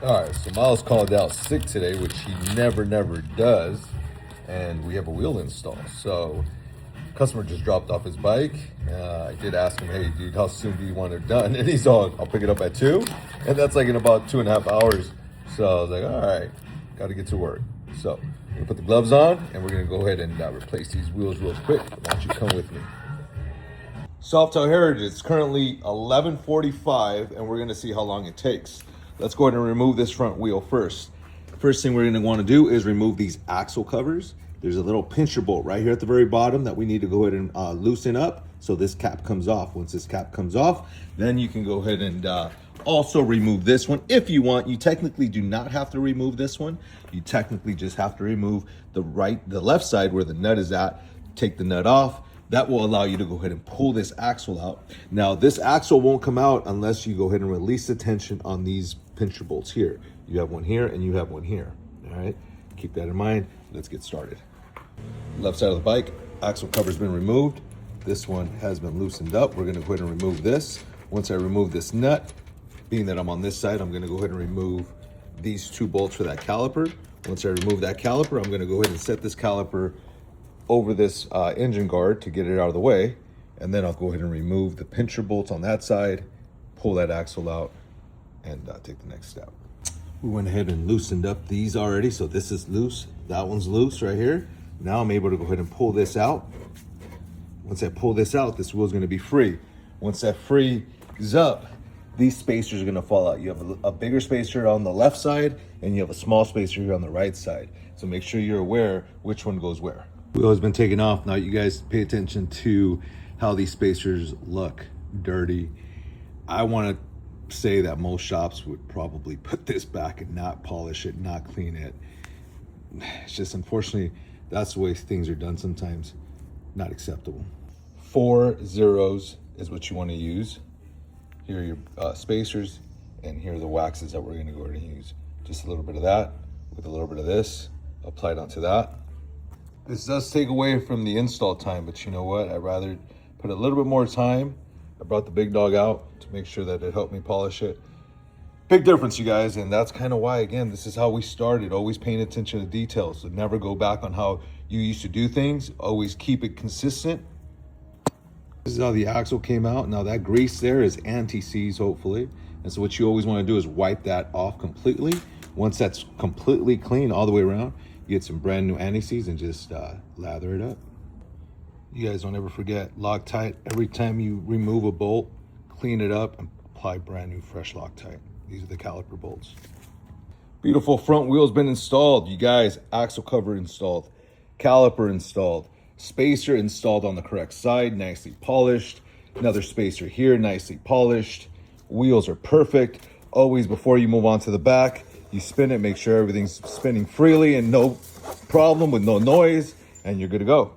All right, so Miles called out sick today, which he never does, and we have a wheel install. So customer just dropped off his bike. I did ask him, hey dude, how soon do you want it done? And he's all, I'll pick it up at 2, and that's like in about 2.5 hours. So I was like, all right, got to get to work. So we're gonna put the gloves on, and we're gonna go ahead and replace these wheels real quick. Why don't you come with me? Softail Heritage, it's currently 11:45, and we're gonna see how long it takes. Let's go ahead and remove this front wheel first. First thing we're gonna wanna do is remove these axle covers. There's a little pincher bolt right here at the very bottom that we need to go ahead and loosen up so this cap comes off. Once this cap comes off, then you can go ahead and also remove this one if you want. You technically do not have to remove this one. You technically just have to remove the left side where the nut is at. Take the nut off. That will allow you to go ahead and pull this axle out. Now, this axle won't come out unless you go ahead and release the tension on these pincher bolts here. You have one here and you have one here, all right? Keep that in mind. Let's get started. Left side of the bike, axle cover's been removed. This one has been loosened up. We're gonna go ahead and remove this. Once I remove this nut, being that I'm on this side, I'm gonna go ahead and remove these 2 bolts for that caliper. Once I remove that caliper, I'm gonna go ahead and set this caliper over this engine guard to get it out of the way. And then I'll go ahead and remove the pincher bolts on that side, pull that axle out, and take the next step. We went ahead and loosened up these already. So this is loose, that one's loose right here. Now I'm able to go ahead and pull this out. Once I pull this out, this wheel's gonna be free. Once that frees up, these spacers are gonna fall out. You have a bigger spacer on the left side and you have a small spacer here on the right side. So make sure you're aware which one goes where. Wheel has been taken off. Now you guys pay attention to how these spacers look dirty. I want to say that most shops would probably put this back and not polish it, not clean it. It's just, unfortunately, that's the way things are done sometimes. Not acceptable. 4 zeros is what you want to use. Here are your spacers, and here are the waxes that we're going to go ahead and use. Just a little bit of that with a little bit of this applied onto that. This does take away from the install time, but you know what? I'd rather put a little bit more time. I brought the big dog out to make sure that it helped me polish it. Big difference, you guys, and that's kind of why, again, this is how we started, always paying attention to details. So never go back on how you used to do things. Always keep it consistent. This is how the axle came out. Now that grease there is anti-seize, hopefully. And so what you always want to do is wipe that off completely. Once that's completely clean all the way around, you get some brand new anti-seize and just lather it up. You guys don't ever forget, Loctite. Every time you remove a bolt, clean it up and apply brand new fresh Loctite. These are the caliper bolts. Beautiful front wheel's been installed. You guys, axle cover installed, caliper installed, spacer installed on the correct side, nicely polished. Another spacer here, nicely polished. Wheels are perfect. Always, before you move on to the back, you spin it, make sure everything's spinning freely and no problem with no noise, and you're good to go.